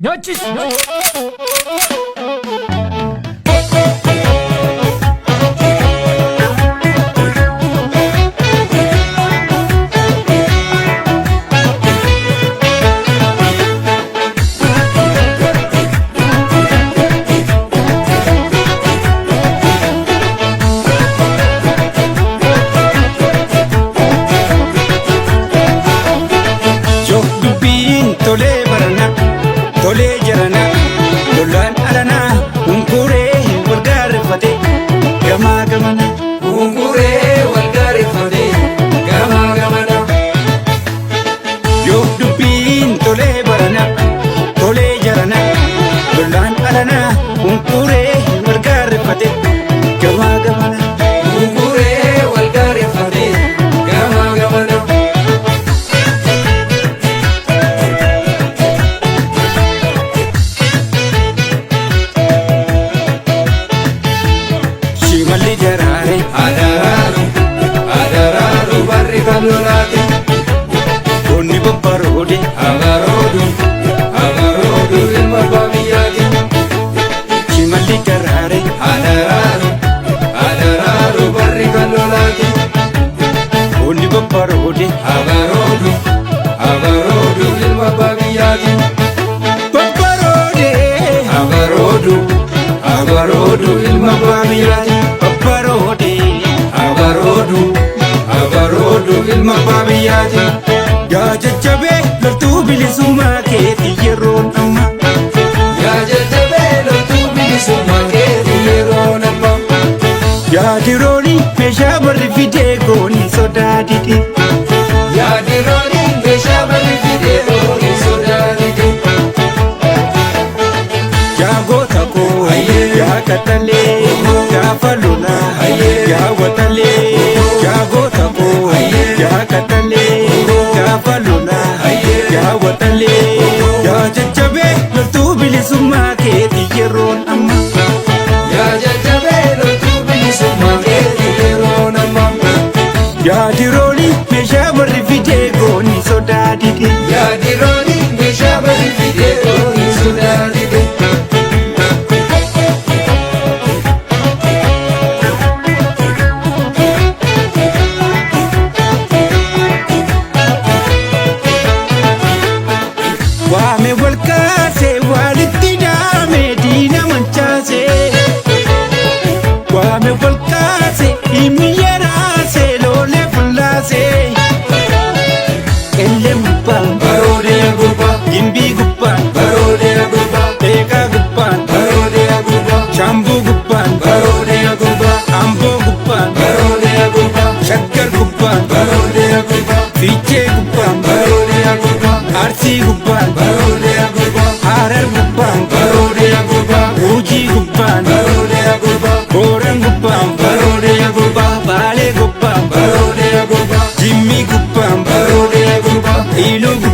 Noches, noches. Tolee barana, tolee jarana, lolaan alanaa, hunkuree wal gaarreeffate, gamaa gamana. Hunkuree wal gaarreeffate, gamaa gamana. Yoo dubbiin tolee barana, tolee jarana, lolaan alanaa, hunkuree wal gaarreeffate, gamaa gamana. Hunkuree wal gaarreeffate, gamaa gamana. Shimalli jaraare Adaraaru barri kan lolaate. onni babbaroode Abaroodu ilma baabiyyaati. shimalli jaraare Adaraaru barri kan lolaate. onni babbaroode Abaroodu ilma baabiyyaati. babbaroode Abaroodu ilma baabiyyaati. babbaroode Abaroodu ilma baabiyyaati. yaa jajjabee loltuu bilisummaa keetii yeroon amma Yaa jajjabee loltuu bilisummaa keetii yeroo amma. yaa dirooni meeshaa barri fidee goonni sodaa dide Yaa dirooni meeshaa barri fidee goonni sodaa dide. yaa goota koo yaa kattalee gaafa lolaa yaa watalee yaa goota koo yaa kattalee gaafa lolaa yaa watalee yaa jajjabee loltuu bilisummaa keetii yeroon amma Yaa jajjabee loltuu bilisummaa keetii yeroo amma. yaa dirooni meeshaa barri fidee goonni sodaa dide Yaa dirooni meeshaa barri fidee goonni sodaa dide. waame wal kaasee walitti dhaame diina mancaasee waame wal kaasee himmi yaraasee loolee fullaasee qellee gubbaan Baroodee gurbaa, gimbii gubbaan baroodee gurbaa, beekaa gubbaan baroodee gurbaa, shaambuu gubbaan baroodee gurbaa, amboo gubbaan baroodee gurbaa, shaggar gubbaan baroodee gurbaa, fiichee gubbaan baroodee gurbaa, arsii gubbaan baroodee gurbaa, harar gubbaan baroodee gurbaa, guujii gubbaan baroodee gurbaa, booran gubbaan baroodee gurbaa, baalee gubbaan baroodee gurbaa, jimmii gubbaan baroodee gurbaa, iluu gubbaan